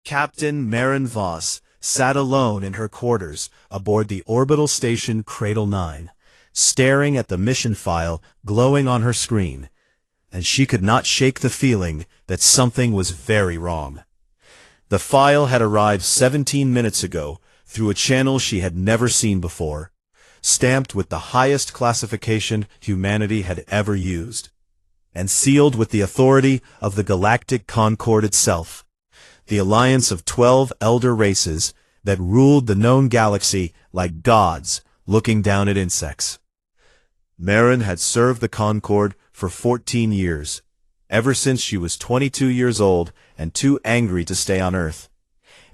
Captain Marin Voss sat alone in her quarters aboard the orbital station Cradle 9, staring at the mission file glowing on her screen, and she could not shake the feeling that something was very wrong. The file had arrived 17 minutes ago through a channel she had never seen before, stamped with the highest classification humanity had ever used, and sealed with the authority of the Galactic Concord itself, the alliance of 12 elder races that ruled the known galaxy like gods looking down at insects. Marin had served the Concord for 14 years, ever since she was 22 years old and too angry to stay on Earth.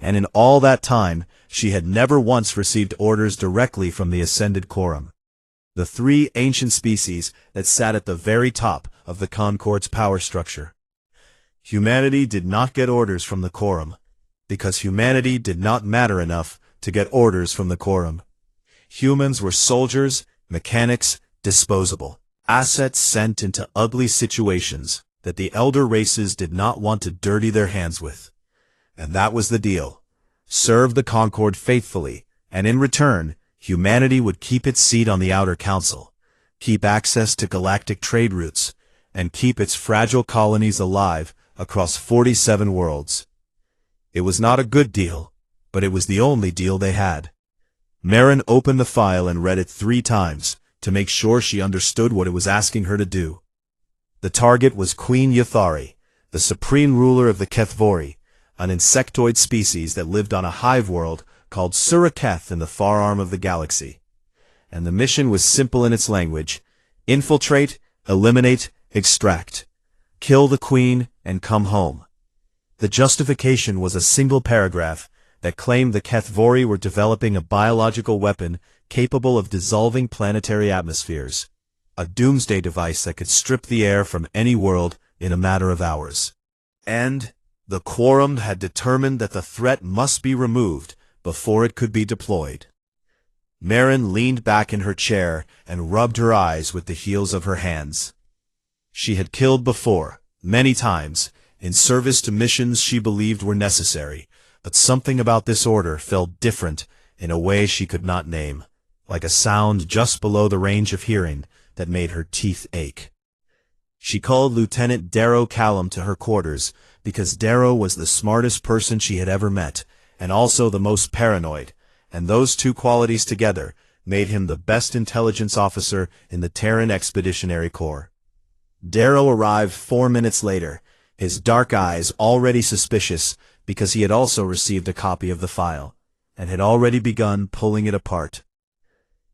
And in all that time, she had never once received orders directly from the Ascended Quorum, the three ancient species that sat at the very top of the Concord's power structure. Humanity did not get orders from the Quorum, because humanity did not matter enough to get orders from the Quorum. Humans were soldiers, mechanics, disposable assets sent into ugly situations that the elder races did not want to dirty their hands with. And that was the deal. Serve the Concord faithfully, and in return, humanity would keep its seat on the Outer Council, keep access to galactic trade routes, and keep its fragile colonies alive across 47 worlds. It was not a good deal, but it was the only deal they had. Marin opened the file and read it 3 times to make sure she understood what it was asking her to do. The target was Queen Yathari, the supreme ruler of the Kethvori, an insectoid species that lived on a hive world called Suraketh in the far arm of the galaxy. And the mission was simple in its language: infiltrate, eliminate, extract. Kill the queen and come home. The justification was a single paragraph that claimed the Kethvori were developing a biological weapon capable of dissolving planetary atmospheres, a doomsday device that could strip the air from any world in a matter of hours. And the Quorum had determined that the threat must be removed before it could be deployed. Marin leaned back in her chair and rubbed her eyes with the heels of her hands. She had killed before, many times, in service to missions she believed were necessary, but something about this order felt different in a way she could not name, like a sound just below the range of hearing that made her teeth ache. She called Lieutenant Darrow Callum to her quarters because Darrow was the smartest person she had ever met, and also the most paranoid, and those two qualities together made him the best intelligence officer in the Terran Expeditionary Corps. Darrow arrived 4 minutes later, his dark eyes already suspicious because he had also received a copy of the file, and had already begun pulling it apart.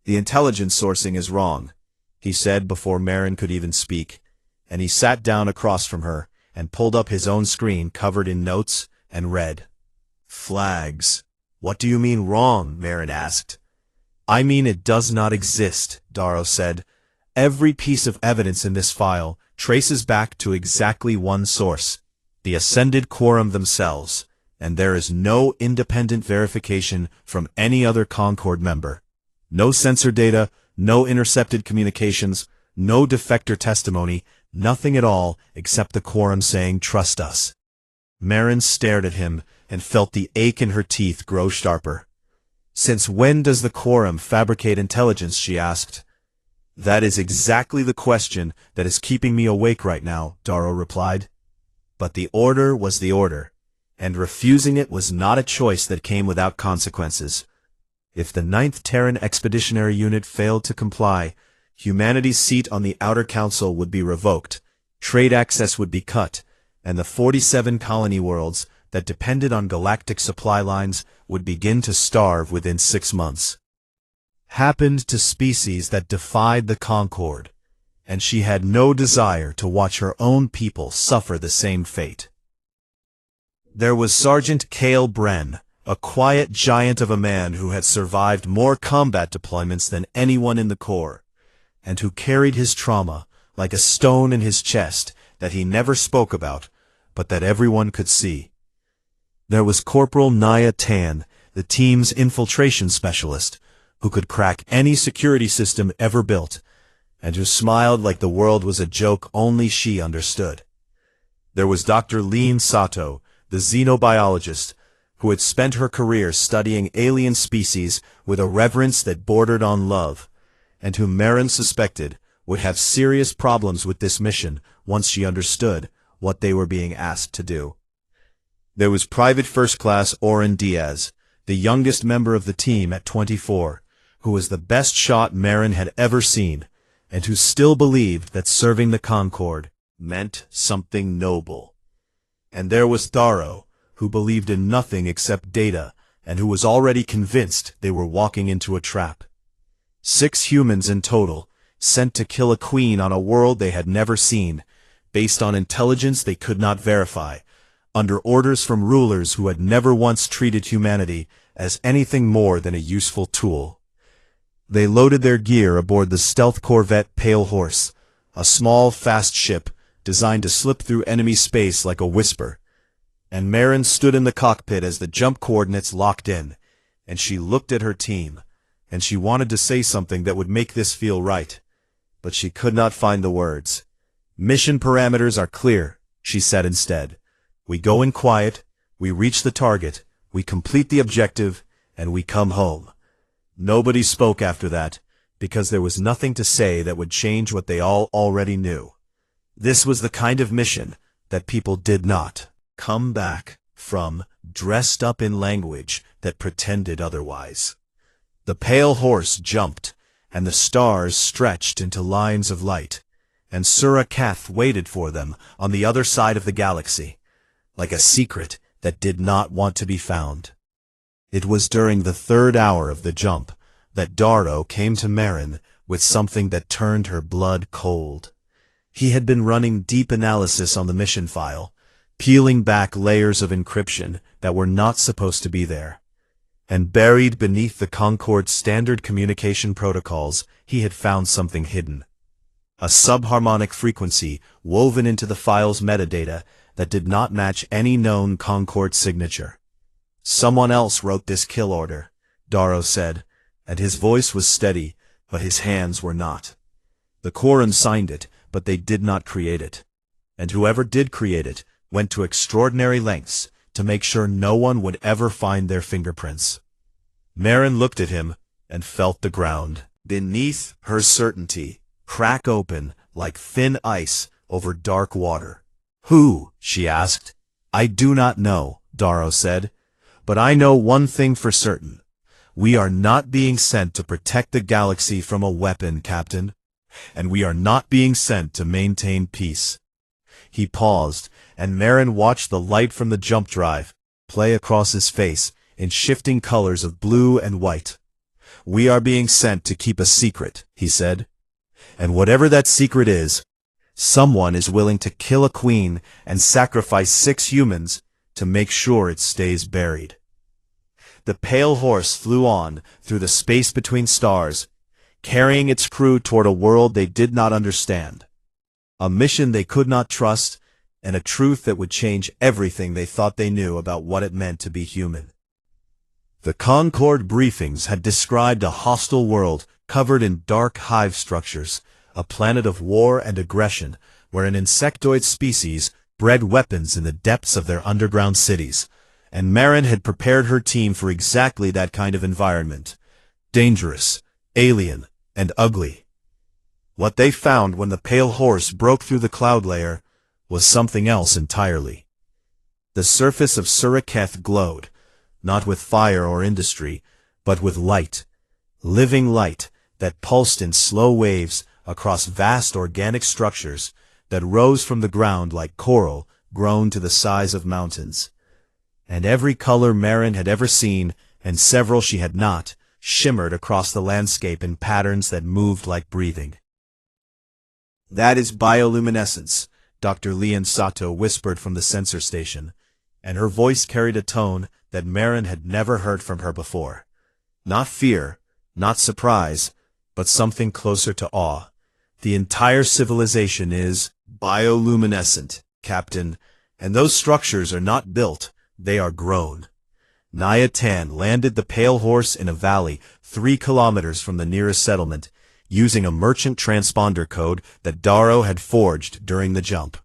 "The intelligence sourcing is wrong," he said before Marin could even speak, and he sat down across from her and pulled up his own screen covered in notes and read. "Flags. What do you mean wrong?" Marin asked. "I mean it does not exist," Darrow said. "Every piece of evidence in this file traces back to exactly one source, the Ascended Quorum themselves, and there is no independent verification from any other Concord member. No sensor data, no intercepted communications, no defector testimony, nothing at all except the Quorum saying, 'Trust us.'" Marin stared at him and felt the ache in her teeth grow sharper. "Since when does the Quorum fabricate intelligence?" she asked. "That is exactly the question that is keeping me awake right now," Darrow replied. But the order was the order, and refusing it was not a choice that came without consequences. If the 9th Terran Expeditionary Unit failed to comply, humanity's seat on the Outer Council would be revoked, trade access would be cut, and the 47 colony worlds that depended on galactic supply lines would begin to starve within 6 months. Happened to species that defied the Concord, and she had no desire to watch her own people suffer the same fate. There was Sergeant Cale Bren, a quiet giant of a man who had survived more combat deployments than anyone in the Corps, and who carried his trauma like a stone in his chest that he never spoke about, but that everyone could see. There was Corporal Naya Tan, the team's infiltration specialist, who could crack any security system ever built, and who smiled like the world was a joke only she understood. There was Dr. Lean Sato, the xenobiologist, who had spent her career studying alien species with a reverence that bordered on love, and whom Marin suspected would have serious problems with this mission once she understood what they were being asked to do. There was Private First Class Oren Diaz, the youngest member of the team at 24, who was the best shot Marin had ever seen, and who still believed that serving the Concorde meant something noble. And there was Darrow, who believed in nothing except data, and who was already convinced they were walking into a trap. 6 humans in total, sent to kill a queen on a world they had never seen, based on intelligence they could not verify, under orders from rulers who had never once treated humanity as anything more than a useful tool. They loaded their gear aboard the stealth corvette Pale Horse, a small, fast ship designed to slip through enemy space like a whisper. And Marin stood in the cockpit as the jump coordinates locked in, and she looked at her team, and she wanted to say something that would make this feel right, but she could not find the words. "Mission parameters are clear," she said instead. "We go in quiet, we reach the target, we complete the objective, and we come home." Nobody spoke after that, because there was nothing to say that would change what they all already knew. This was the kind of mission that people did not come back from, dressed up in language that pretended otherwise. The Pale Horse jumped, and the stars stretched into lines of light, and Sura Keth waited for them on the other side of the galaxy, like a secret that did not want to be found. It was during the 3rd hour of the jump that Darrow came to Marin with something that turned her blood cold. He had been running deep analysis on the mission file, peeling back layers of encryption that were not supposed to be there. And buried beneath the Concorde's standard communication protocols, he had found something hidden. A subharmonic frequency woven into the file's metadata that did not match any known Concorde signature. "Someone else wrote this kill order," Darrow said, and his voice was steady, but his hands were not. The Quorum signed it, but they did not create it. And whoever did create it went to extraordinary lengths to make sure no one would ever find their fingerprints. Marin looked at him and felt the ground beneath her certainty crack open like thin ice over dark water. "Who?" she asked. "I do not know," Darrow said. "But I know one thing for certain. We are not being sent to protect the galaxy from a weapon, Captain. And we are not being sent to maintain peace." He paused, and Marin watched the light from the jump drive play across his face in shifting colors of blue and white. "We are being sent to keep a secret," he said. "And whatever that secret is, someone is willing to kill a queen and sacrifice 6 humans to make sure it stays buried." The Pale Horse flew on through the space between stars, carrying its crew toward a world they did not understand, a mission they could not trust, and a truth that would change everything they thought they knew about what it meant to be human. The Concorde briefings had described a hostile world covered in dark hive structures, a planet of war and aggression, where an insectoid species bred weapons in the depths of their underground cities, and Marin had prepared her team for exactly that kind of environment. Dangerous, alien, and ugly. What they found when the Pale Horse broke through the cloud layer was something else entirely. The surface of Sura Keth glowed, not with fire or industry, but with light, living light that pulsed in slow waves across vast organic structures that rose from the ground like coral grown to the size of mountains. And every color Marin had ever seen, and several she had not, shimmered across the landscape in patterns that moved like breathing. "That is bioluminescence," Dr. Leon Sato whispered from the sensor station, and her voice carried a tone that Marin had never heard from her before. Not fear, not surprise, but something closer to awe. "The entire civilization is bioluminescent, Captain, and those structures are not built, they are grown." Naya Tan landed the Pale Horse in a valley 3 kilometers from the nearest settlement, using a merchant transponder code that Darrow had forged during the jump.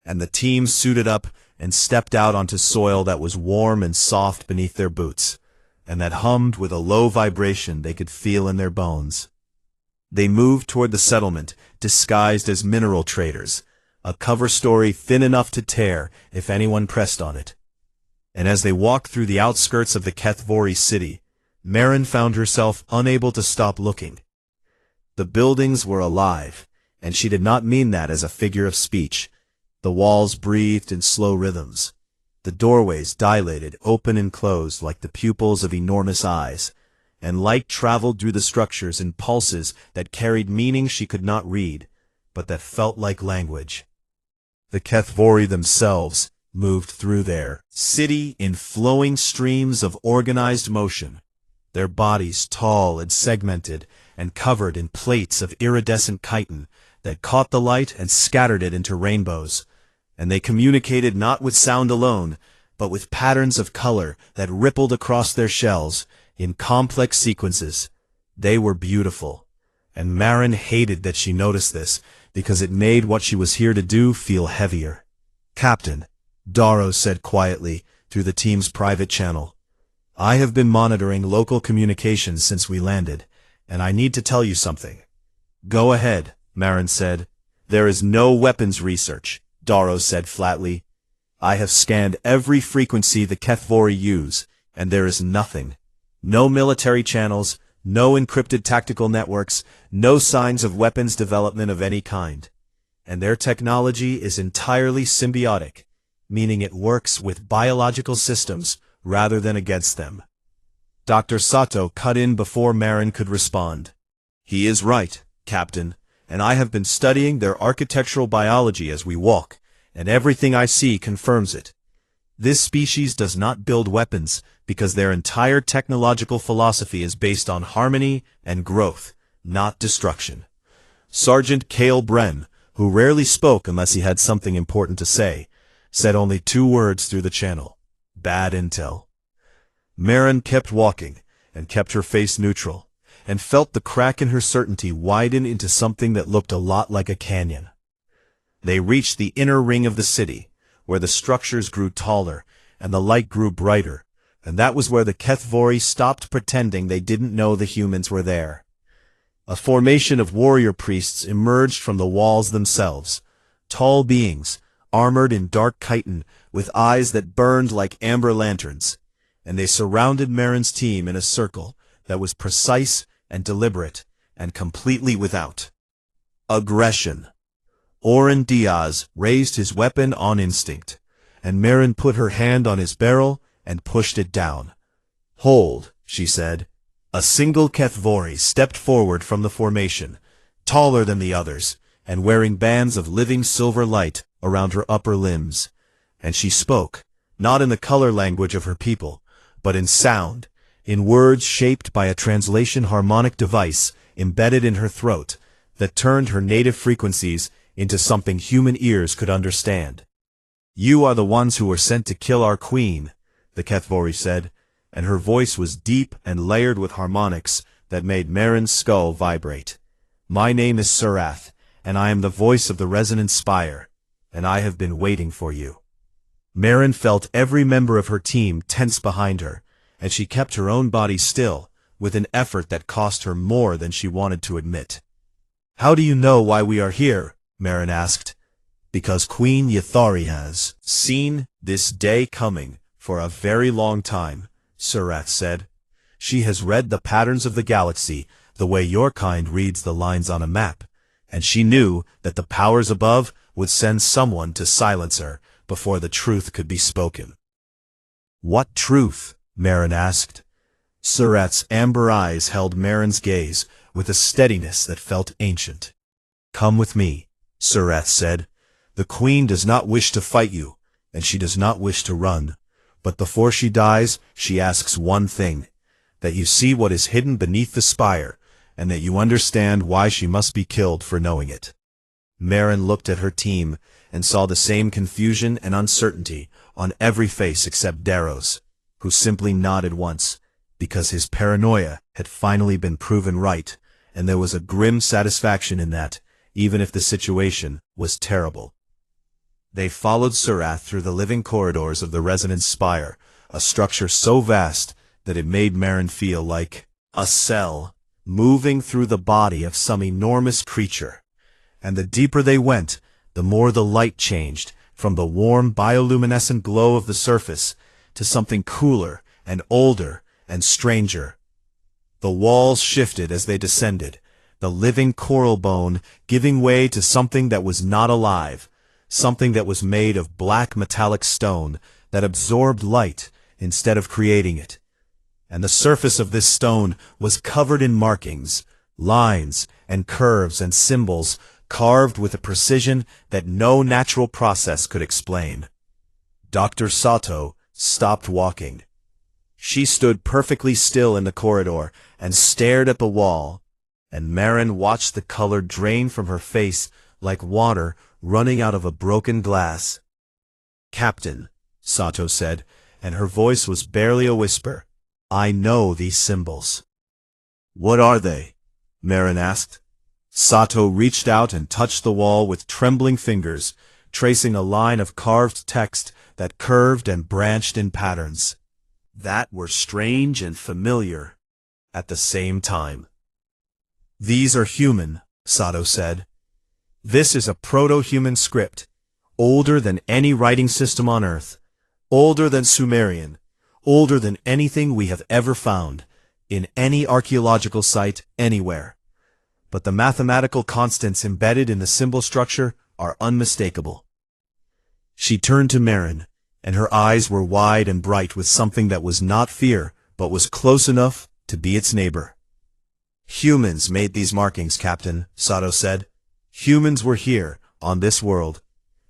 And the team suited up and stepped out onto soil that was warm and soft beneath their boots, and that hummed with a low vibration they could feel in their bones. They moved toward the settlement, disguised as mineral traders, a cover story thin enough to tear if anyone pressed on it. And as they walked through the outskirts of the HFY city, Marin found herself unable to stop looking. The buildings were alive, and she did not mean that as a figure of speech. The walls breathed in slow rhythms. The doorways dilated, open and closed like the pupils of enormous eyes, and light traveled through the structures in pulses that carried meaning she could not read, but that felt like language. The HFY themselves moved through their city in flowing streams of organized motion, their bodies tall and segmented and covered in plates of iridescent chitin that caught the light and scattered it into rainbows, and they communicated not with sound alone, but with patterns of color that rippled across their shells in complex sequences. They were beautiful, and Marin hated that she noticed this, because it made what she was here to do feel heavier. "Captain," Darrow said quietly through the team's private channel, "I have been monitoring local communications since we landed, and I need to tell you something." "Go ahead," Marin said. "There is no weapons research," Darrow said flatly. "I have scanned every frequency the HFY use, and there is nothing. No military channels, no encrypted tactical networks, no signs of weapons development of any kind. And their technology is entirely symbiotic, meaning it works with biological systems rather than against them." Dr. Sato cut in before Marin could respond. "He is right, Captain, and I have been studying their architectural biology as we walk, and everything I see confirms it. This species does not build weapons because their entire technological philosophy is based on harmony and growth, not destruction." Sergeant Cale Bren, who rarely spoke unless he had something important to say, said only 2 words through the channel: "Bad intel." Marin kept walking, and kept her face neutral, and felt the crack in her certainty widen into something that looked a lot like a canyon. They reached the inner ring of the city, where the structures grew taller, and the light grew brighter, and that was where the HFY stopped pretending they didn't know the humans were there. A formation of warrior priests emerged from the walls themselves, tall beings, armored in dark chitin, with eyes that burned like amber lanterns, and they surrounded Marin's team in a circle that was precise and deliberate, and completely without aggression. Oren Diaz raised his weapon on instinct, and Marin put her hand on his barrel and pushed it down. "Hold," she said. A single HFY stepped forward from the formation, taller than the others, and wearing bands of living silver light around her upper limbs. And she spoke, not in the color language of her people, but in sound, in words shaped by a translation harmonic device embedded in her throat that turned her native frequencies into something human ears could understand. "You are the ones who were sent to kill our queen," the HFY said, and her voice was deep and layered with harmonics that made Marin's skull vibrate. "My name is Surath, and I am the voice of the resonant spire, and I have been waiting for you." Marin felt every member of her team tense behind her, and she kept her own body still, with an effort that cost her more than she wanted to admit. "How do you know why we are here?" Marin asked. "Because Queen Yathari has seen this day coming for a very long time," Surath said. "She has read the patterns of the galaxy the way your kind reads the lines on a map, and she knew that the powers above would send someone to silence her before the truth could be spoken." "What truth?" Marin asked. Surath's amber eyes held Marin's gaze with a steadiness that felt ancient. "Come with me," Surath said. "The Queen does not wish to fight you, and she does not wish to run. But before she dies, she asks one thing: that you see what is hidden beneath the spire, and that you understand why she must be killed for knowing it." Marin looked at her team and saw the same confusion and uncertainty on every face except Darrow's, who simply nodded once, because his paranoia had finally been proven right, and there was a grim satisfaction in that, even if the situation was terrible. They followed Surath through the living corridors of the resonance spire, a structure so vast that it made Marin feel like a cell moving through the body of some enormous creature. And the deeper they went, the more the light changed, from the warm bioluminescent glow of the surface to something cooler and older and stranger. The walls shifted as they descended, the living coral bone giving way to something that was not alive, something that was made of black metallic stone that absorbed light instead of creating it. And the surface of this stone was covered in markings, lines, and curves and symbols carved with a precision that no natural process could explain. Dr. Sato stopped walking. She stood perfectly still in the corridor and stared at the wall, and Marin watched the color drain from her face like water running out of a broken glass. "Captain," Sato said, and her voice was barely a whisper, "I know these symbols." "What are they?" Marin asked. Sato reached out and touched the wall with trembling fingers, tracing a line of carved text that curved and branched in patterns that were strange and familiar at the same time. "These are human," Sato said. "This is a proto-human script, older than any writing system on Earth, older than Sumerian, older than anything we have ever found, in any archaeological site anywhere. But the mathematical constants embedded in the symbol structure are unmistakable." She turned to Marin, and her eyes were wide and bright with something that was not fear, but was close enough to be its neighbor. "Humans made these markings, Captain," Sato said. "Humans were here, on this world,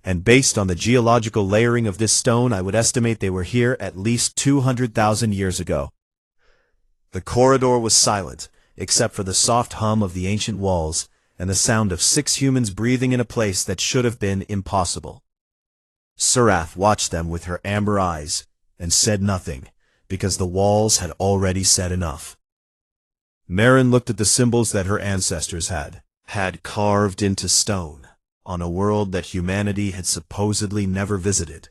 and based on the geological layering of this stone, I would estimate they were here at least 200,000 years ago." The corridor was silent, except for the soft hum of the ancient walls and the sound of 6 humans breathing in a place that should have been impossible. Surath watched them with her amber eyes and said nothing, because the walls had already said enough. Marin looked at the symbols that her ancestors had carved into stone, on a world that humanity had supposedly never visited,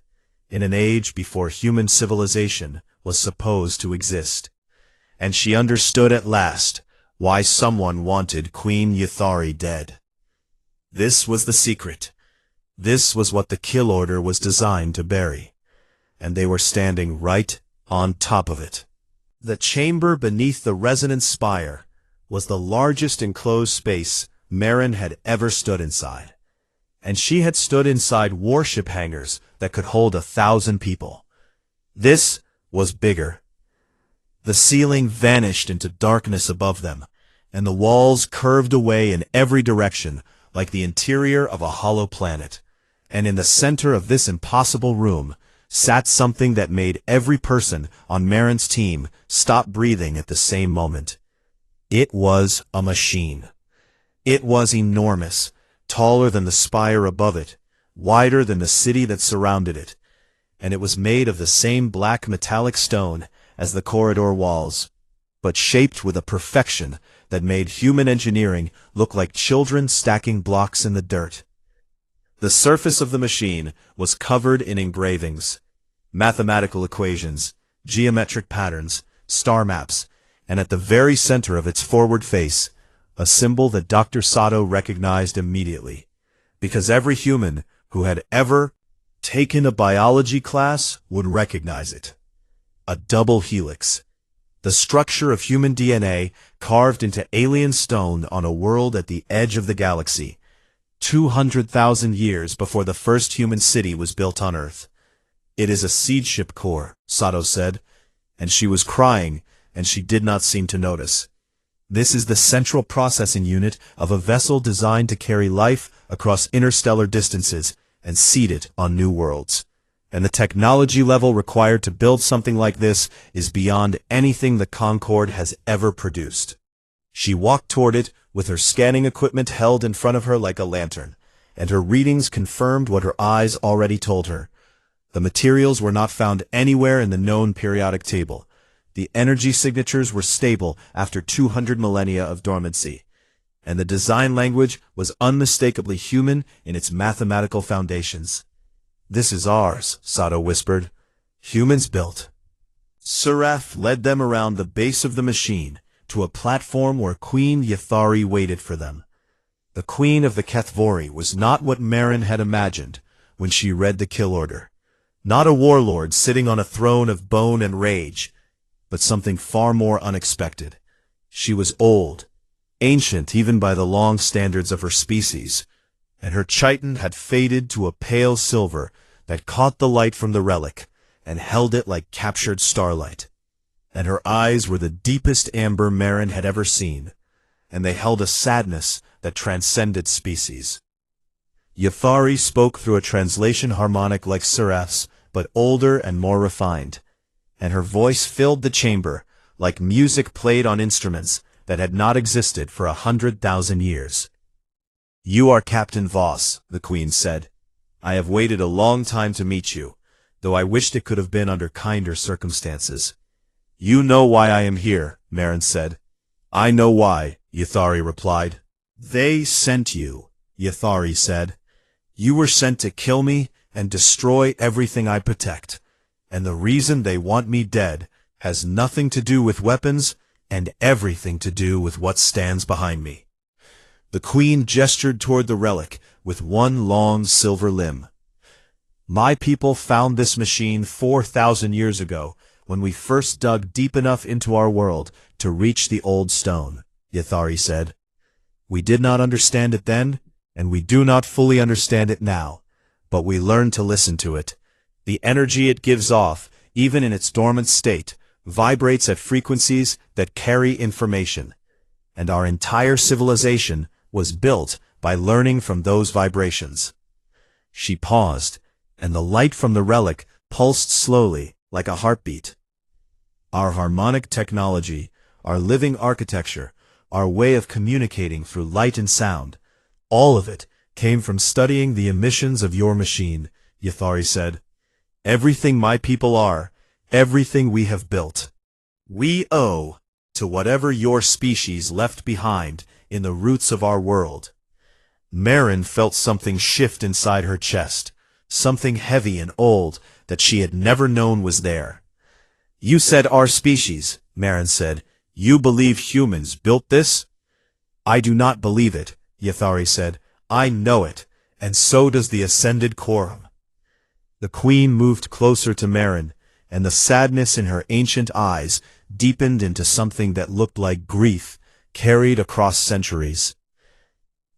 in an age before human civilization was supposed to exist. And she understood at last why someone wanted Queen Yuthari dead. This was the secret. This was what the kill order was designed to bury, and they were standing right on top of it. The chamber beneath the resonance spire was the largest enclosed space Marin had ever stood inside, and she had stood inside warship hangars that could hold 1,000 people. This was bigger. The ceiling vanished into darkness above them, and the walls curved away in every direction like the interior of a hollow planet. And in the center of this impossible room sat something that made every person on Marin's team stop breathing at the same moment. It was a machine. It was enormous, taller than the spire above it, wider than the city that surrounded it, and it was made of the same black metallic stone as the corridor walls, but shaped with a perfection that made human engineering look like children stacking blocks in the dirt. The surface of the machine was covered in engravings, mathematical equations, geometric patterns, star maps, and at the very center of its forward face, a symbol that Dr. Sato recognized immediately, because every human who had ever taken a biology class would recognize it. A double helix, the structure of human DNA carved into alien stone on a world at the edge of the galaxy, 200,000 years before the first human city was built on Earth. "It is a seed ship core," Sato said, and she was crying, and she did not seem to notice. "This is the central processing unit of a vessel designed to carry life across interstellar distances and seed it on new worlds. And the technology level required to build something like this is beyond anything the Concorde has ever produced." She walked toward it with her scanning equipment held in front of her like a lantern, and her readings confirmed what her eyes already told her. The materials were not found anywhere in the known periodic table. The energy signatures were stable after 200 millennia of dormancy, and the design language was unmistakably human in its mathematical foundations. "This is ours," Sato whispered. "Humans built." Seraph led them around the base of the machine to a platform where Queen Yathari waited for them. The Queen of the Kethvori was not what Marin had imagined when she read the kill order. Not a warlord sitting on a throne of bone and rage, but something far more unexpected. She was old, ancient even by the long standards of her species, and her chiton had faded to a pale silver that caught the light from the relic and held it like captured starlight. And her eyes were the deepest amber Marin had ever seen, and they held a sadness that transcended species. Yathari spoke through a translation harmonic like Seraph's, but older and more refined, and her voice filled the chamber like music played on instruments that had not existed for 100,000 years. "You are Captain Voss," the Queen said. "I have waited a long time to meet you, though I wished it could have been under kinder circumstances." "You know why I am here," Marin said. "I know why," Yathari replied. "They sent you," Yathari said. "You were sent to kill me and destroy everything I protect, and the reason they want me dead has nothing to do with weapons and everything to do with what stands behind me." The Queen gestured toward the relic with one long silver limb. "My people found this machine 4,000 years ago when we first dug deep enough into our world to reach the old stone," Yathari said. "We did not understand it then, and we do not fully understand it now, but we learned to listen to it. The energy it gives off, even in its dormant state, vibrates at frequencies that carry information, and our entire civilization was built by learning from those vibrations." She paused, and the light from the relic pulsed slowly, like a heartbeat. "Our harmonic technology, our living architecture, our way of communicating through light and sound, all of it came from studying the emissions of your machine," Yathari said. "Everything my people are, everything we have built, we owe to whatever your species left behind in the roots of our world." Marin felt something shift inside her chest, something heavy and old that she had never known was there. "You said our species," Marin said. "You believe humans built this?" "I do not believe it," Yathari said. "I know it, and so does the ascended quorum." The Queen moved closer to Marin, and the sadness in her ancient eyes deepened into something that looked like grief carried across centuries.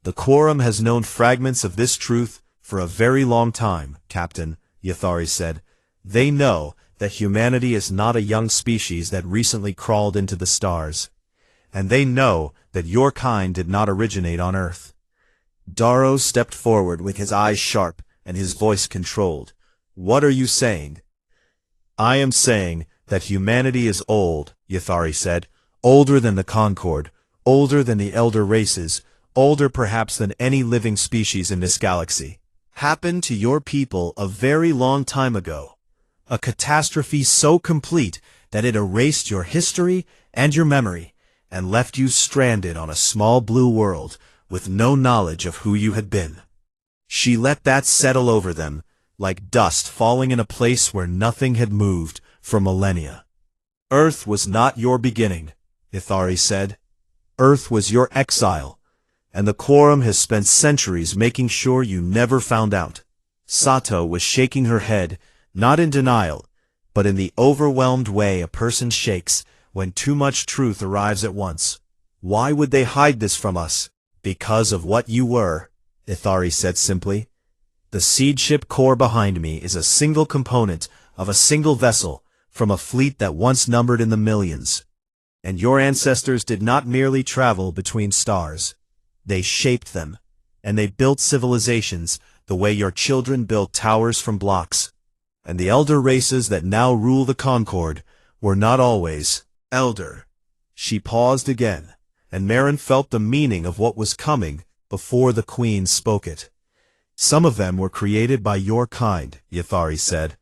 "The quorum has known fragments of this truth for a very long time, Captain," Yathari said. "They know that humanity is not a young species that recently crawled into the stars. And they know that your kind did not originate on Earth." Darrow stepped forward with his eyes sharp and his voice controlled. "What are you saying?" "I am saying that humanity is old," Yathari said. "Older than the Concord, older than the elder races, older perhaps than any living species in this galaxy. Happened to your people a very long time ago. A catastrophe so complete that it erased your history and your memory, and left you stranded on a small blue world with no knowledge of who you had been. She let that settle over them, like dust falling in a place where nothing had moved for millennia. Earth was not your beginning," Yathari said. "Earth was your exile, and the quorum has spent centuries making sure you never found out." Sato was shaking her head, not in denial, but in the overwhelmed way a person shakes when too much truth arrives at once. "Why would they hide this from us?" "Because of what you were," Yathari said simply. "The seed ship core behind me is a single component of a single vessel from a fleet that once numbered in the millions. And your ancestors did not merely travel between stars. They shaped them, and they built civilizations the way your children built towers from blocks. And the elder races that now rule the Concord were not always elder." She paused again, and Marin felt the meaning of what was coming before the Queen spoke it. "Some of them were created by your kind," Yathari said,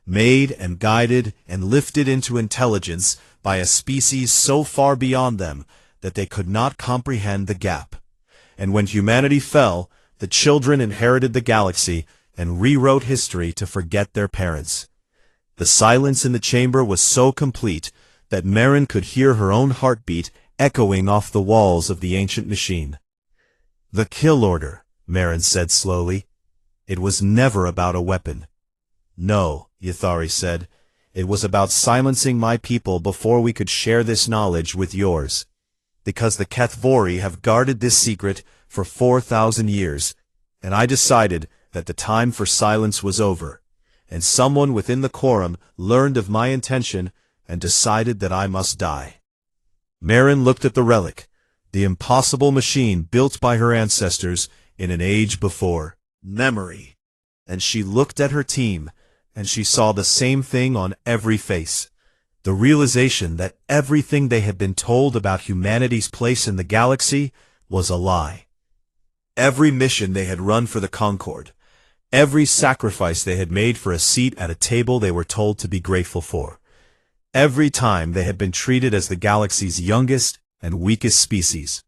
"made and guided and lifted into intelligence by a species so far beyond them that they could not comprehend the gap. And when humanity fell, the children inherited the galaxy and rewrote history to forget their parents. The silence in the chamber was so complete that Marin could hear her own heartbeat echoing off the walls of the ancient machine. "The kill order," Marin said slowly. "It was never about a weapon." "No," Yathari said. "It was about silencing my people before we could share this knowledge with yours. Because the Kethvori have guarded this secret for 4,000 years, and I decided that the time for silence was over, and someone within the quorum learned of my intention and decided that I must die." Marin looked at the relic, the impossible machine built by her ancestors in an age before memory, and she looked at her team, and she saw the same thing on every face, the realization that everything they had been told about humanity's place in the galaxy was a lie. Every mission they had run for the Concord, every sacrifice they had made for a seat at a table they were told to be grateful for, every time they had been treated as the galaxy's youngest and weakest species.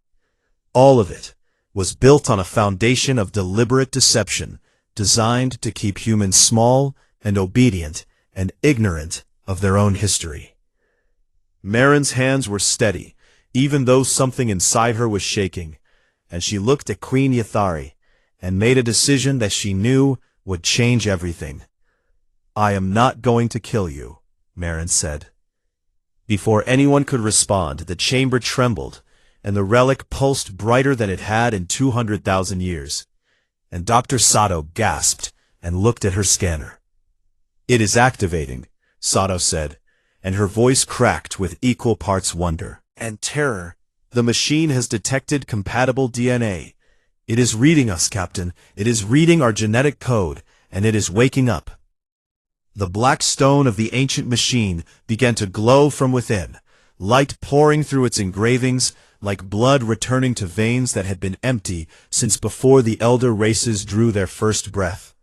All of it was built on a foundation of deliberate deception, designed to keep humans small and obedient and ignorant of their own history. Marin's hands were steady, even though something inside her was shaking, and she looked at Queen Yathari and made a decision that she knew would change everything. "I am not going to kill you," Marin said. Before anyone could respond, the chamber trembled, and the relic pulsed brighter than it had in 200,000 years. And Dr. Sato gasped and looked at her scanner. "It is activating," Sato said, and her voice cracked with equal parts wonder and terror. "The machine has detected compatible DNA. It is reading us, Captain. It is reading our genetic code, and it is waking up." The black stone of the ancient machine began to glow from within, light pouring through its engravings, like blood returning to veins that had been empty since before the elder races drew their first breath.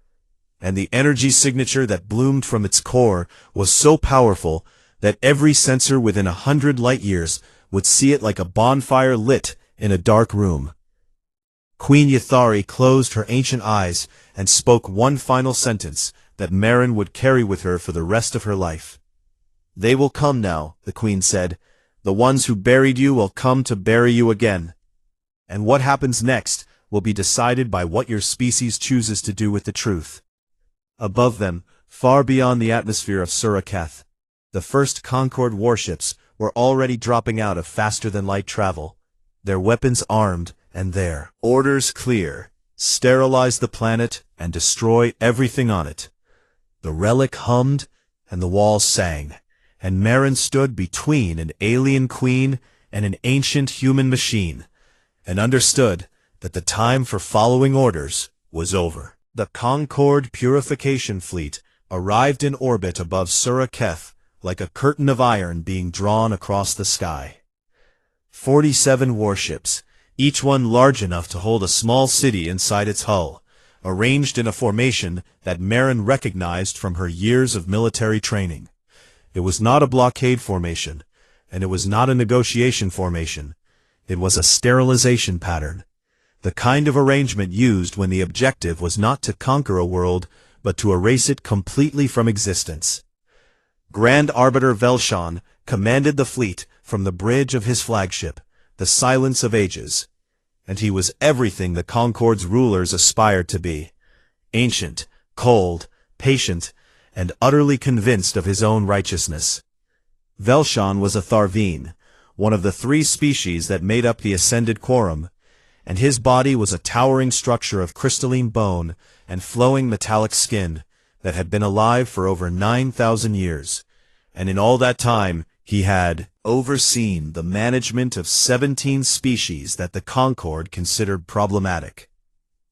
And the energy signature that bloomed from its core was so powerful that every sensor within 100 light-years would see it like a bonfire lit in a dark room. Queen Yathari closed her ancient eyes and spoke one final sentence that Marin would carry with her for the rest of her life. "They will come now," the Queen said. "The ones who buried you will come to bury you again. And what happens next will be decided by what your species chooses to do with the truth." Above them, far beyond the atmosphere of Suraketh, the first Concord warships were already dropping out of faster-than-light travel, their weapons armed and their orders clear: sterilize the planet and destroy everything on it. The relic hummed and the walls sang, and Marin stood between an alien queen and an ancient human machine, and understood that the time for following orders was over. The Concord Purification Fleet arrived in orbit above Suraketh like a curtain of iron being drawn across the sky. 47 warships, each one large enough to hold a small city inside its hull, arranged in a formation that Marin recognized from her years of military training. It was not a blockade formation, and it was not a negotiation formation. It was a sterilization pattern, the kind of arrangement used when the objective was not to conquer a world, but to erase it completely from existence. Grand Arbiter Velshan commanded the fleet from the bridge of his flagship, the Silence of Ages, and he was everything the Concord's rulers aspired to be: ancient, cold, patient, and utterly convinced of his own righteousness. Velshan was a Tharveen, one of the 3 species that made up the Ascended Quorum, and his body was a towering structure of crystalline bone and flowing metallic skin that had been alive for over 9,000 years, and in all that time he had overseen the management of 17 species that the Concord considered problematic.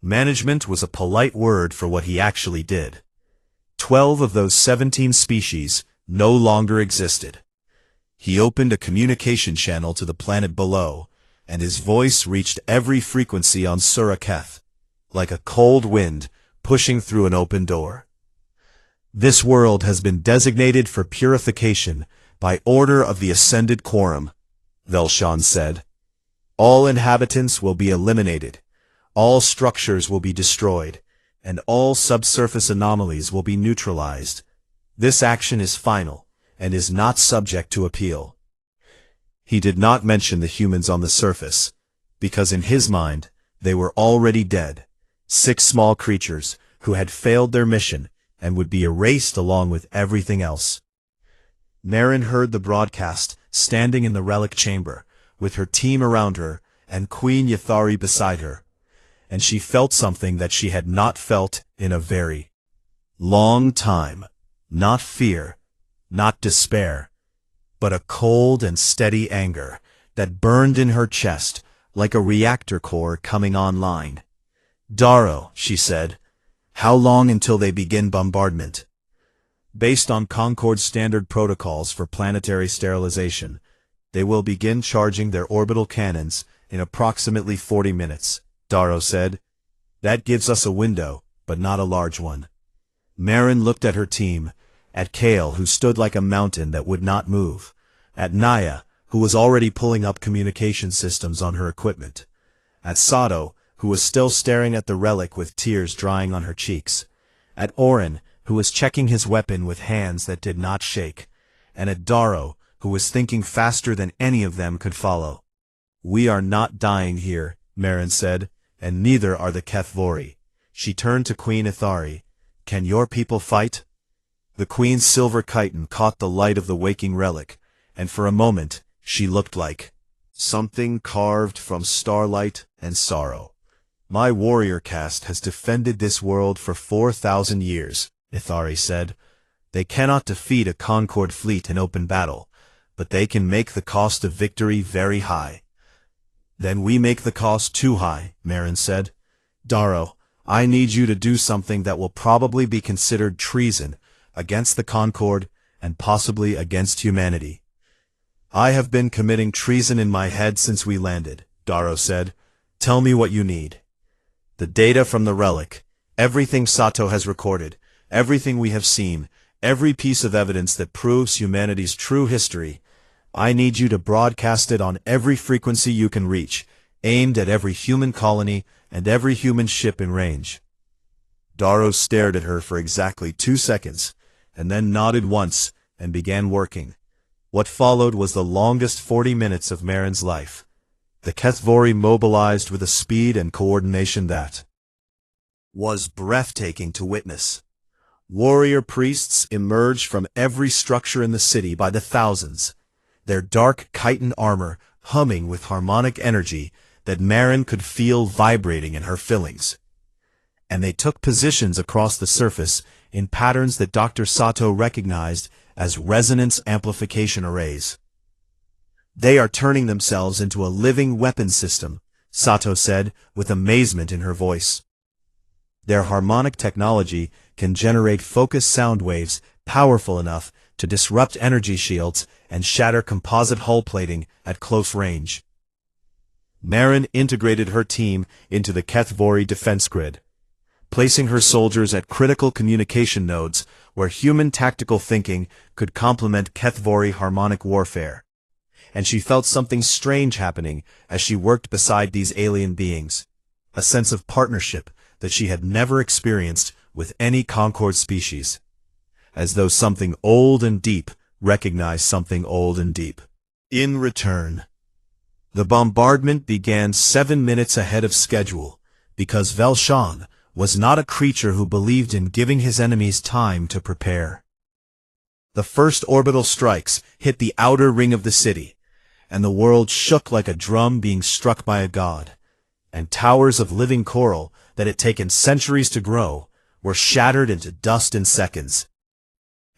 Management was a polite word for what he actually did. 12 of those 17 species no longer existed. He opened a communication channel to the planet below, and his voice reached every frequency on Suraketh, like a cold wind pushing through an open door. "This world has been designated for purification by order of the Ascended Quorum," Velshan said. "All inhabitants will be eliminated, all structures will be destroyed, and all subsurface anomalies will be neutralized. This action is final, and is not subject to appeal. He did not mention the humans on the surface, because in his mind, they were already dead. 6 small creatures, who had failed their mission, and would be erased along with everything else. Marin heard the broadcast, standing in the relic chamber, with her team around her, and Queen Yathari beside her. And she felt something that she had not felt in a very long time. Not fear, not despair, but a cold and steady anger that burned in her chest like a reactor core coming online. "Darrow," she said, "how long until they begin bombardment?" "Based on Concord's standard protocols for planetary sterilization, they will begin charging their orbital cannons in approximately 40 minutes, Darrow said. "That gives us a window, but not a large one." Marin looked at her team, at Kale, who stood like a mountain that would not move, at Naya, who was already pulling up communication systems on her equipment, at Sato, who was still staring at the relic with tears drying on her cheeks, at Oren, who was checking his weapon with hands that did not shake, and at Darrow, who was thinking faster than any of them could follow. "We are not dying here," Marin said, "and neither are the Kethvori." She turned to Queen Ithari. "Can your people fight?" The Queen's silver chiton caught the light of the waking relic, and for a moment she looked like something carved from starlight and sorrow. "My warrior caste has defended this world for 4,000 years, Ithari said. "They cannot defeat a Concord fleet in open battle, but they can make the cost of victory very high." "Then we make the cost too high," Marin said. "Darrow, I need you to do something that will probably be considered treason against the Concord and possibly against humanity." "I have been committing treason in my head since we landed," Darrow said. "Tell me what you need." "The data from the relic, everything Sato has recorded, everything we have seen, every piece of evidence that proves humanity's true history. I need you to broadcast it on every frequency you can reach, aimed at every human colony and every human ship in range." Darrow stared at her for exactly 2 seconds, and then nodded once and began working. What followed was the longest 40 minutes of Marin's life. The Kethvori mobilized with a speed and coordination that was breathtaking to witness. Warrior priests emerged from every structure in the city by the thousands, their dark chitin armor humming with harmonic energy that Marin could feel vibrating in her fillings. And they took positions across the surface in patterns that Dr. Sato recognized as resonance amplification arrays. "They are turning themselves into a living weapon system," Sato said with amazement in her voice. "Their harmonic technology can generate focused sound waves powerful enough to disrupt energy shields and shatter composite hull plating at close range." Marin integrated her team into the Kethvori defense grid, placing her soldiers at critical communication nodes where human tactical thinking could complement Kethvori harmonic warfare. And she felt something strange happening as she worked beside these alien beings, a sense of partnership that she had never experienced with any Concord species, as though something old and deep recognized something old and deep. In return, the bombardment began 7 minutes ahead of schedule, because Velshan was not a creature who believed in giving his enemies time to prepare. The first orbital strikes hit the outer ring of the city, and the world shook like a drum being struck by a god, and towers of living coral that had taken centuries to grow were shattered into dust in seconds.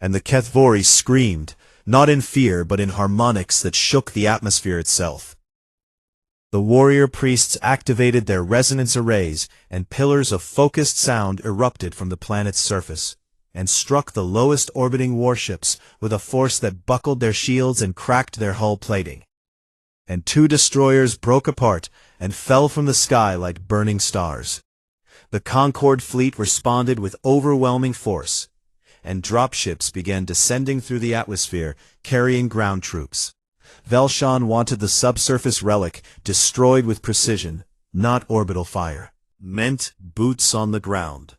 And the Kethvori screamed, not in fear but in harmonics that shook the atmosphere itself. The warrior priests activated their resonance arrays, and pillars of focused sound erupted from the planet's surface, and struck the lowest orbiting warships with a force that buckled their shields and cracked their hull plating. And 2 destroyers broke apart and fell from the sky like burning stars. The Concord fleet responded with overwhelming force, and dropships began descending through the atmosphere, carrying ground troops. Velshan wanted the subsurface relic destroyed with precision, not orbital fire. Meant boots on the ground.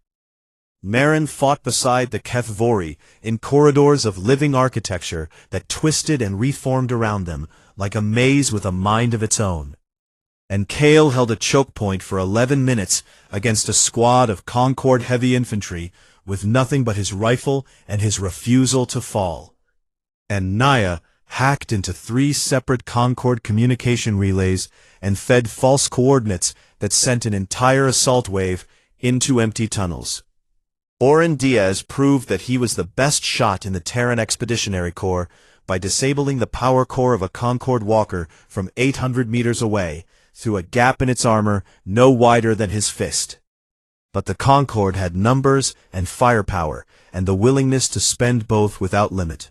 Marin fought beside the HFY in corridors of living architecture that twisted and reformed around them, like a maze with a mind of its own. And Kale held a choke point for 11 minutes against a squad of Concord heavy infantry with nothing but his rifle and his refusal to fall. And Naya hacked into 3 separate Concord communication relays and fed false coordinates that sent an entire assault wave into empty tunnels. Oren Diaz proved that he was the best shot in the Terran Expeditionary Corps by disabling the power core of a Concord walker from 800 meters away through a gap in its armor no wider than his fist. But the Concord had numbers and firepower and the willingness to spend both without limit.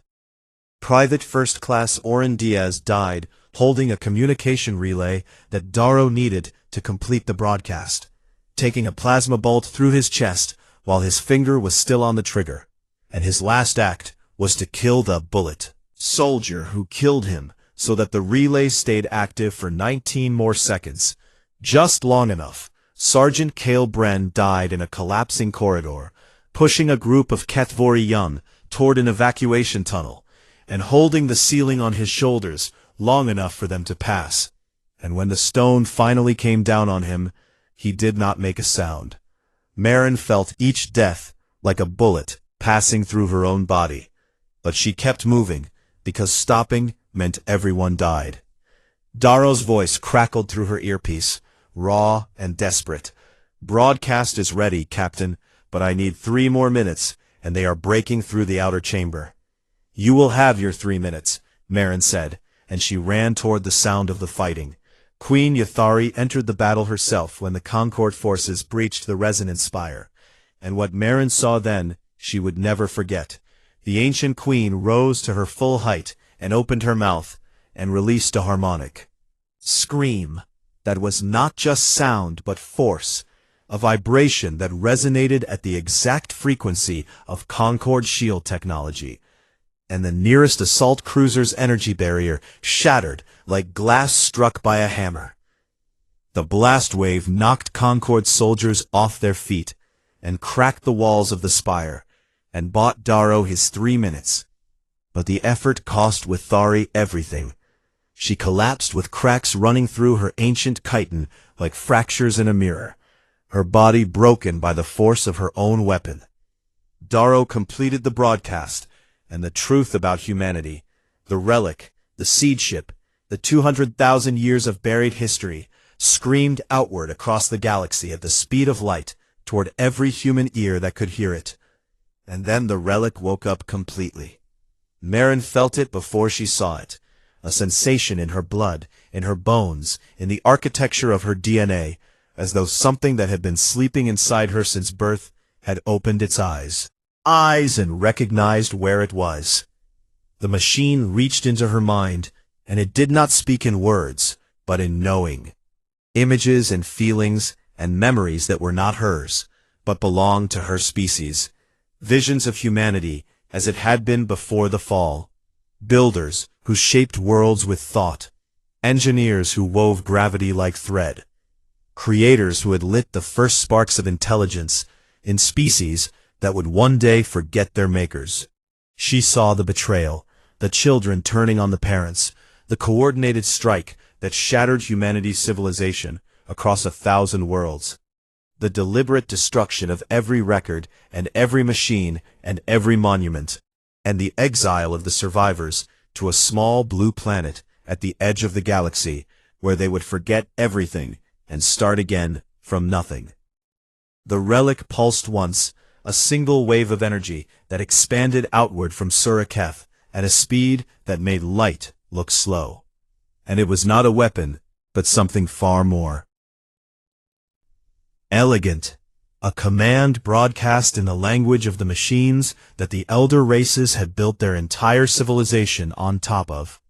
Private First Class Oren Diaz died holding a communication relay that Darrow needed to complete the broadcast, taking a plasma bolt through his chest while his finger was still on the trigger, and his last act was to kill the bullet soldier who killed him so that the relay stayed active for 19 more seconds, just long enough. Sergeant Cale Bren died in a collapsing corridor, pushing a group of HFY young toward an evacuation tunnel, and holding the ceiling on his shoulders long enough for them to pass. And when the stone finally came down on him, he did not make a sound. Marin felt each death like a bullet passing through her own body, but she kept moving because stopping meant everyone died. Darrow's voice crackled through her earpiece, raw and desperate. "Broadcast is ready, Captain, but I need 3 more minutes, and they are breaking through the outer chamber." "You will have your 3 minutes," Marin said, and she ran toward the sound of the fighting. Queen Yathari entered the battle herself when the Concord forces breached the resonance spire, and what Marin saw then she would never forget. The ancient queen rose to her full height and opened her mouth and released a harmonic scream that was not just sound but force, a vibration that resonated at the exact frequency of Concord shield technology. And the nearest assault cruiser's energy barrier shattered like glass struck by a hammer. The blast wave knocked Concord soldiers off their feet and cracked the walls of the spire, and bought Darrow his 3 minutes. But the effort cost Withari everything. She collapsed with cracks running through her ancient chitin like fractures in a mirror, her body broken by the force of her own weapon. Darrow completed the broadcast, and the truth about humanity, the relic, the seed ship, the 200,000 years of buried history, screamed outward across the galaxy at the speed of light toward every human ear that could hear it. And then the relic woke up completely. Marin felt it before she saw it, a sensation in her blood, in her bones, in the architecture of her DNA, as though something that had been sleeping inside her since birth had opened its eyes and recognized where it was. The machine reached into her mind, and it did not speak in words, but in knowing. Images and feelings and memories that were not hers, but belonged to her species. Visions of humanity as it had been before the fall. Builders who shaped worlds with thought. Engineers who wove gravity like thread. Creators who had lit the first sparks of intelligence in species that would one day forget their makers. She saw the betrayal, the children turning on the parents, the coordinated strike that shattered humanity's civilization across 1,000 worlds, the deliberate destruction of every record and every machine and every monument, and the exile of the survivors to a small blue planet at the edge of the galaxy where they would forget everything and start again from nothing. The relic pulsed once, a single wave of energy that expanded outward from Suraketh at a speed that made light look slow. And it was not a weapon, but something far more. Elegant, a command broadcast in the language of the machines that the elder races had built their entire civilization on top of.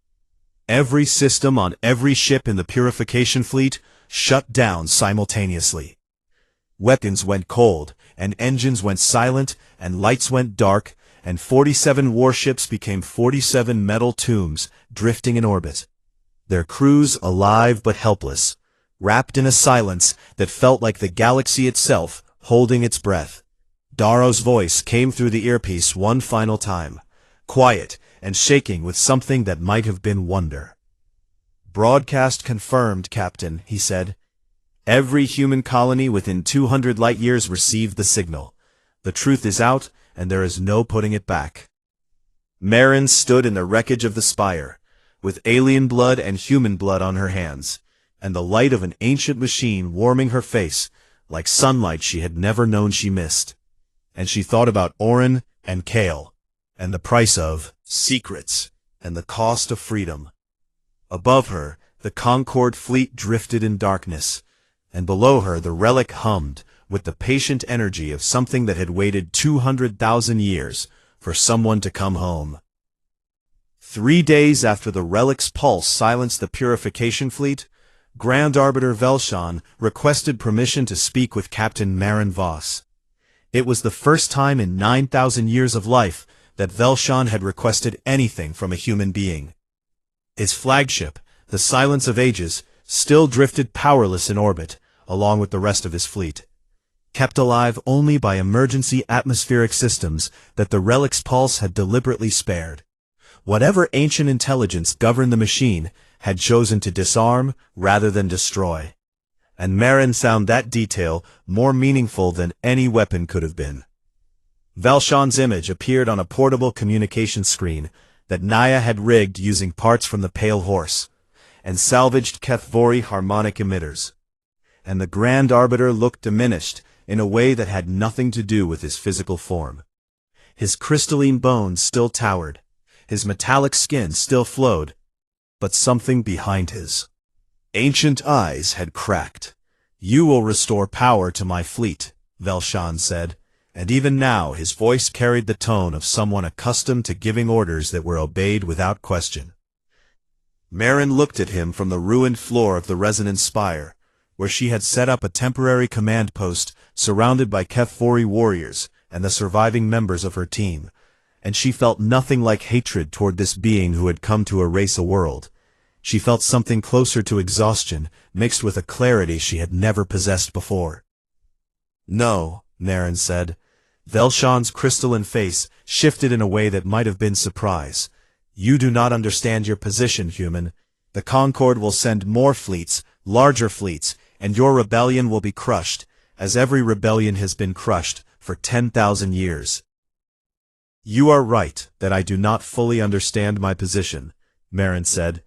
Every system on every ship in the purification fleet shut down simultaneously. Weapons went cold, and engines went silent, and lights went dark, and 47 warships became 47 metal tombs drifting in orbit. Their crews alive but helpless, wrapped in a silence that felt like the galaxy itself holding its breath. Daro's voice came through the earpiece one final time, quiet and shaking with something that might have been wonder. "Broadcast confirmed, Captain," he said. "Every human colony within 200 light-years received the signal. The truth is out, and there is no putting it back." Marin stood in the wreckage of the spire, with alien blood and human blood on her hands, and the light of an ancient machine warming her face, like sunlight she had never known she missed. And she thought about Orin and Kale, and the price of secrets, and the cost of freedom. Above her, the Concorde fleet drifted in darkness, and below her the Relic hummed with the patient energy of something that had waited 200,000 years for someone to come home. 3 days after the Relic's pulse silenced the Purification Fleet, Grand Arbiter Velshan requested permission to speak with Captain Marin Voss. It was the first time in 9,000 years of life that Velshan had requested anything from a human being. His flagship, the Silence of Ages, still drifted powerless in orbit, along with the rest of his fleet, kept alive only by emergency atmospheric systems that the Relic's pulse had deliberately spared. Whatever ancient intelligence governed the machine had chosen to disarm rather than destroy. And Marin found that detail more meaningful than any weapon could have been. Velshan's image appeared on a portable communication screen that Naya had rigged using parts from the Pale Horse, and salvaged Kethvori harmonic emitters. And the Grand Arbiter looked diminished in a way that had nothing to do with his physical form. His crystalline bones still towered, his metallic skin still flowed, but something behind his ancient eyes had cracked. "You will restore power to my fleet," Velshan said, and even now his voice carried the tone of someone accustomed to giving orders that were obeyed without question. Marin looked at him from the ruined floor of the Resonance Spire, where she had set up a temporary command post surrounded by Kethvori warriors and the surviving members of her team, and she felt nothing like hatred toward this being who had come to erase a world. She felt something closer to exhaustion, mixed with a clarity she had never possessed before. "No," Marin said. Velshan's crystalline face shifted in a way that might have been surprise. "You do not understand your position, human. The Concorde will send more fleets, larger fleets, and your rebellion will be crushed, as every rebellion has been crushed for 10,000 years. "You are right that I do not fully understand my position," Marin said.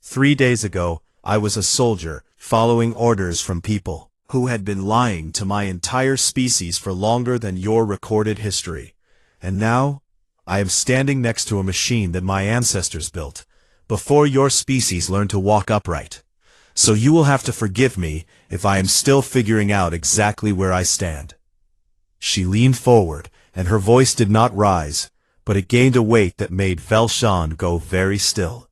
3 days ago, I was a soldier, following orders from people who had been lying to my entire species for longer than your recorded history. And now, I am standing next to a machine that my ancestors built, before your species learned to walk upright. So you will have to forgive me if I am still figuring out exactly where I stand." She leaned forward, and her voice did not rise, but it gained a weight that made Velshan go very still.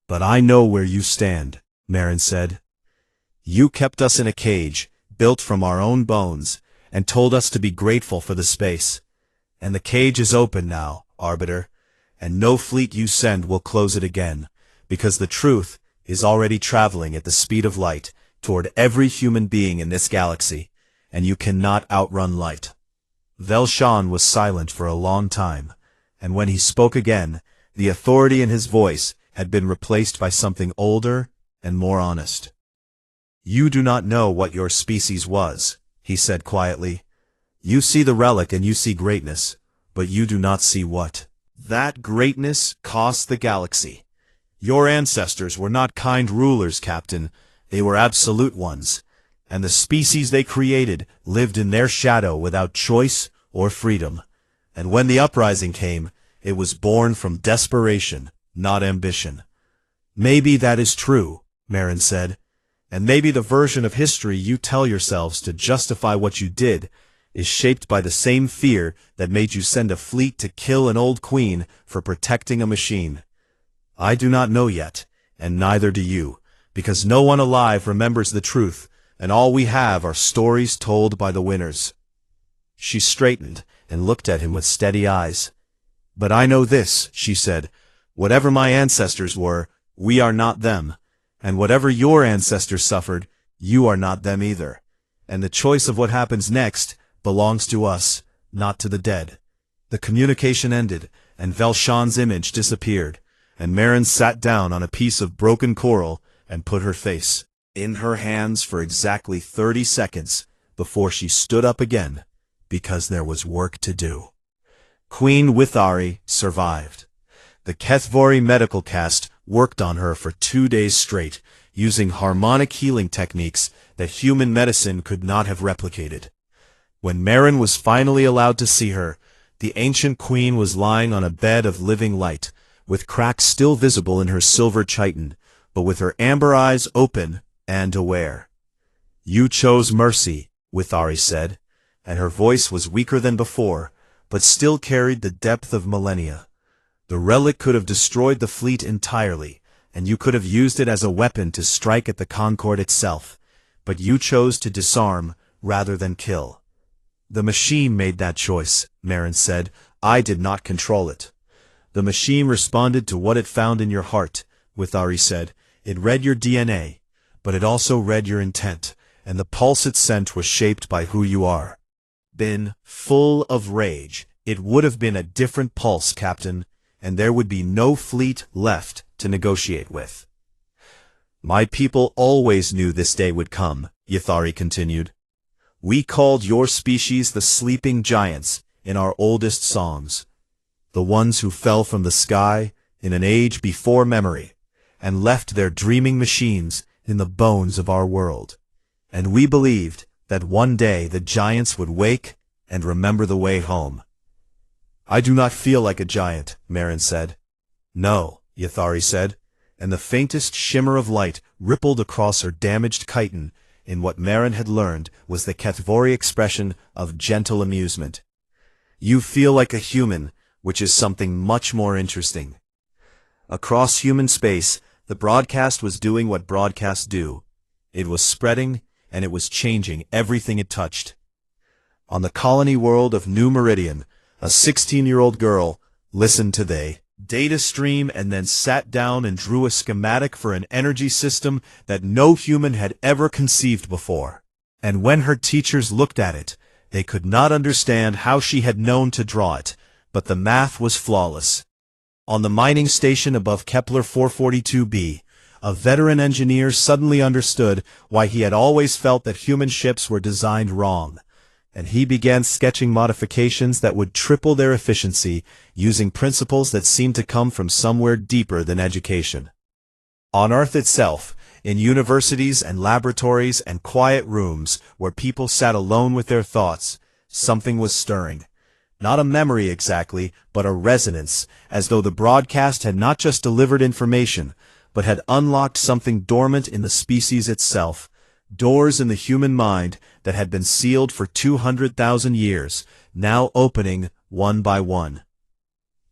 "But I know where you stand," Marin said. "You kept us in a cage, built from our own bones, and told us to be grateful for the space. And the cage is open now, Arbiter, and no fleet you send will close it again, because the truth is already traveling at the speed of light toward every human being in this galaxy, and you cannot outrun light." Velshan was silent for a long time, and when he spoke again, the authority in his voice had been replaced by something older and more honest. "You do not know what your species was," he said quietly. "You see the relic and you see greatness, but you do not see what that greatness cost the galaxy. Your ancestors were not kind rulers, Captain, they were absolute ones, and the species they created lived in their shadow without choice or freedom. And when the uprising came, it was born from desperation, not ambition." "Maybe that is true," Marin said, "and maybe the version of history you tell yourselves to justify what you did is shaped by the same fear that made you send a fleet to kill an old queen for protecting a machine. I do not know yet, and neither do you, because no one alive remembers the truth, and all we have are stories told by the winners." She straightened and looked at him with steady eyes. "But I know this," she said. "Whatever my ancestors were, we are not them. And whatever your ancestors suffered, you are not them either. And the choice of what happens next belongs to us, not to the dead. The communication ended, and Velshan's image disappeared, and Marin sat down on a piece of broken coral and put her face in her hands for exactly 30 seconds before she stood up again, because there was work to do. Queen Withari survived. The Kethvori medical cast worked on her for 2 days straight, using harmonic healing techniques that human medicine could not have replicated. When Marin was finally allowed to see her, the ancient queen was lying on a bed of living light, with cracks still visible in her silver chiton, but with her amber eyes open and aware. "You chose mercy," Withari said, and her voice was weaker than before, but still carried the depth of millennia. "The relic could have destroyed the fleet entirely, and you could have used it as a weapon to strike at the Concorde itself, but you chose to disarm rather than kill." "The machine made that choice," Marin said. "I did not control it." "The machine responded to what it found in your heart," Withari said. "It read your DNA, but it also read your intent, and the pulse it sent was shaped by who you are." Been full of rage, "It would have been a different pulse, Captain, and there would be no fleet left to negotiate with." "My people always knew this day would come," Withari continued. "We called your species the sleeping giants in our oldest songs, the ones who fell from the sky in an age before memory, and left their dreaming machines in the bones of our world. And we believed that one day the giants would wake and remember the way home." "I do not feel like a giant," Marin said. "No," Withari said, and the faintest shimmer of light rippled across her damaged chiton in what Marin had learned was the Kethvori expression of gentle amusement. "You feel like a human, which is something much more interesting." Across human space, the broadcast was doing what broadcasts do. It was spreading, and it was changing everything it touched. On the colony world of New Meridian, a 16-year-old girl listened to the data stream and then sat down and drew a schematic for an energy system that no human had ever conceived before. And when her teachers looked at it, they could not understand how she had known to draw it, but the math was flawless. On the mining station above Kepler 442b, a veteran engineer suddenly understood why he had always felt that human ships were designed wrong, and he began sketching modifications that would triple their efficiency using principles that seemed to come from somewhere deeper than education. On Earth itself, in universities and laboratories and quiet rooms where people sat alone with their thoughts, something was stirring. Not a memory exactly, but a resonance, as though the broadcast had not just delivered information, but had unlocked something dormant in the species itself, doors in the human mind that had been sealed for 200,000 years, now opening one by one.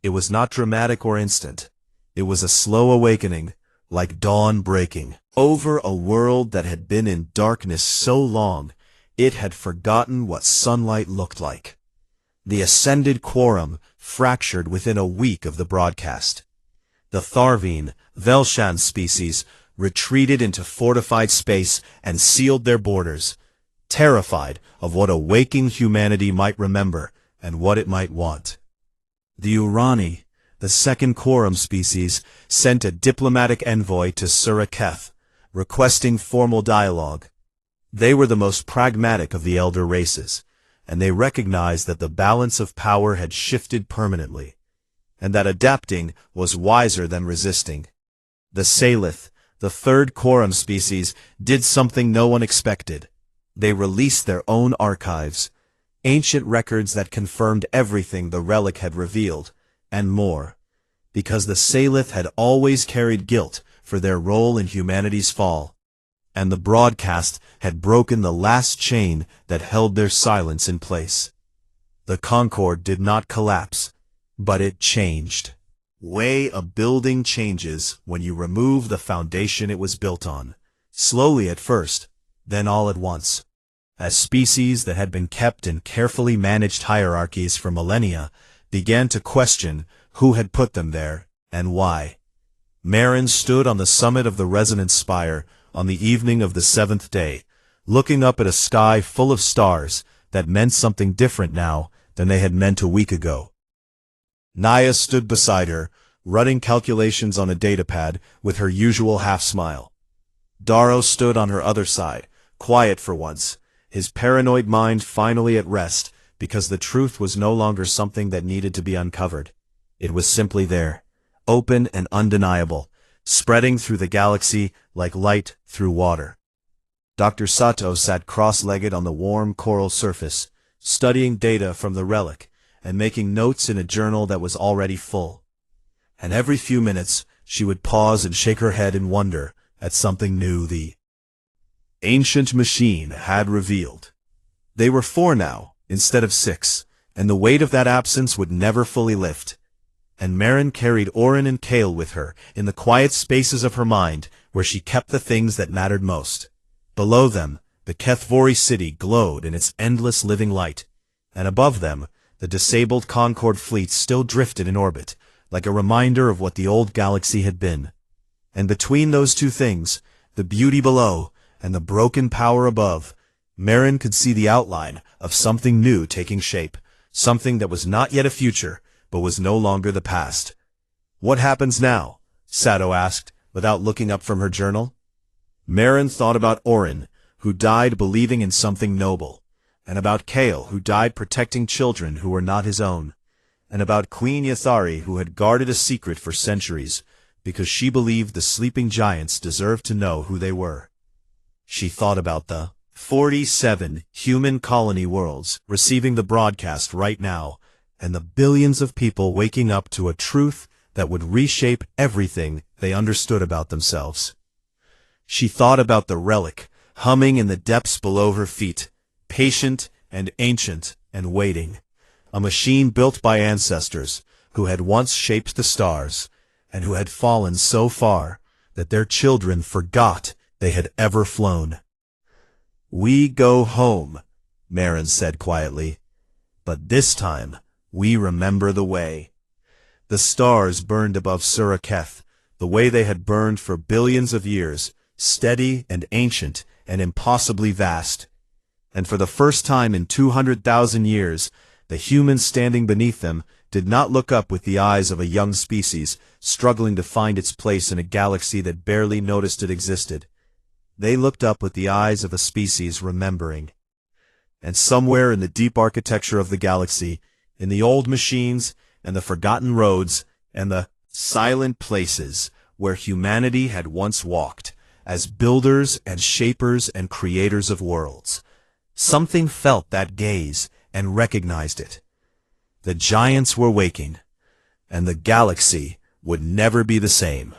It was not dramatic or instant. It was a slow awakening, like dawn breaking. Over a world that had been in darkness so long, it had forgotten what sunlight looked like. The ascended quorum fractured within a week of the broadcast. The Tharvine, Velshan species, retreated into fortified space and sealed their borders, terrified of what a waking humanity might remember and what it might want. The Urani, the second quorum species, sent a diplomatic envoy to Suraketh, requesting formal dialogue. They were the most pragmatic of the elder races, and they recognized that the balance of power had shifted permanently, and that adapting was wiser than resisting. The Salith, the third quorum species, did something no one expected. They released their own archives, ancient records that confirmed everything the Relic had revealed, and more, because the Salith had always carried guilt for their role in humanity's fall, and the broadcast had broken the last chain that held their silence in place. The Concorde did not collapse, but it changed. Way a building changes when you remove the foundation it was built on, slowly at first, then all at once. As species that had been kept in carefully managed hierarchies for millennia began to question who had put them there and why. Marin stood on the summit of the resonant spire on the evening of the 7th day, looking up at a sky full of stars that meant something different now than they had meant a week ago. Naya stood beside her, running calculations on a datapad with her usual half-smile. Darrow stood on her other side, quiet for once, his paranoid mind finally at rest, because the truth was no longer something that needed to be uncovered. It was simply there, open and undeniable, spreading through the galaxy like light through water. Dr. Sato sat cross-legged on the warm coral surface, studying data from the Relic, and making notes in a journal that was already full. And every few minutes, she would pause and shake her head in wonder at something new the ancient machine had revealed. They were 4 now, instead of 6, and the weight of that absence would never fully lift. And Marin carried Orin and Kale with her in the quiet spaces of her mind where she kept the things that mattered most. Below them, the Kethvori city glowed in its endless living light, and above them, the disabled Concord fleet still drifted in orbit, like a reminder of what the old galaxy had been. And between those two things, the beauty below and the broken power above, Marin could see the outline of something new taking shape, something that was not yet a future, but was no longer the past. "What happens now?" Sato asked, without looking up from her journal. Marin thought about Orin, who died believing in something noble, and about Kale, who died protecting children who were not his own, and about Queen Yathari, who had guarded a secret for centuries, because she believed the sleeping giants deserved to know who they were. She thought about the 47 human colony worlds receiving the broadcast right now, and the billions of people waking up to a truth that would reshape everything they understood about themselves. She thought about the Relic, humming in the depths below her feet, patient and ancient and waiting, a machine built by ancestors who had once shaped the stars, and who had fallen so far that their children forgot they had ever flown. "We go home," Marin said quietly, "but this time we remember the way." The stars burned above Suraketh, the way they had burned for billions of years, steady and ancient and impossibly vast. And for the first time in 200,000 years, the humans standing beneath them did not look up with the eyes of a young species struggling to find its place in a galaxy that barely noticed it existed. They looked up with the eyes of a species remembering. And somewhere in the deep architecture of the galaxy, in the old machines and the forgotten roads and the silent places where humanity had once walked, as builders and shapers and creators of worlds, something felt that gaze and recognized it. The giants were waking, and the galaxy would never be the same.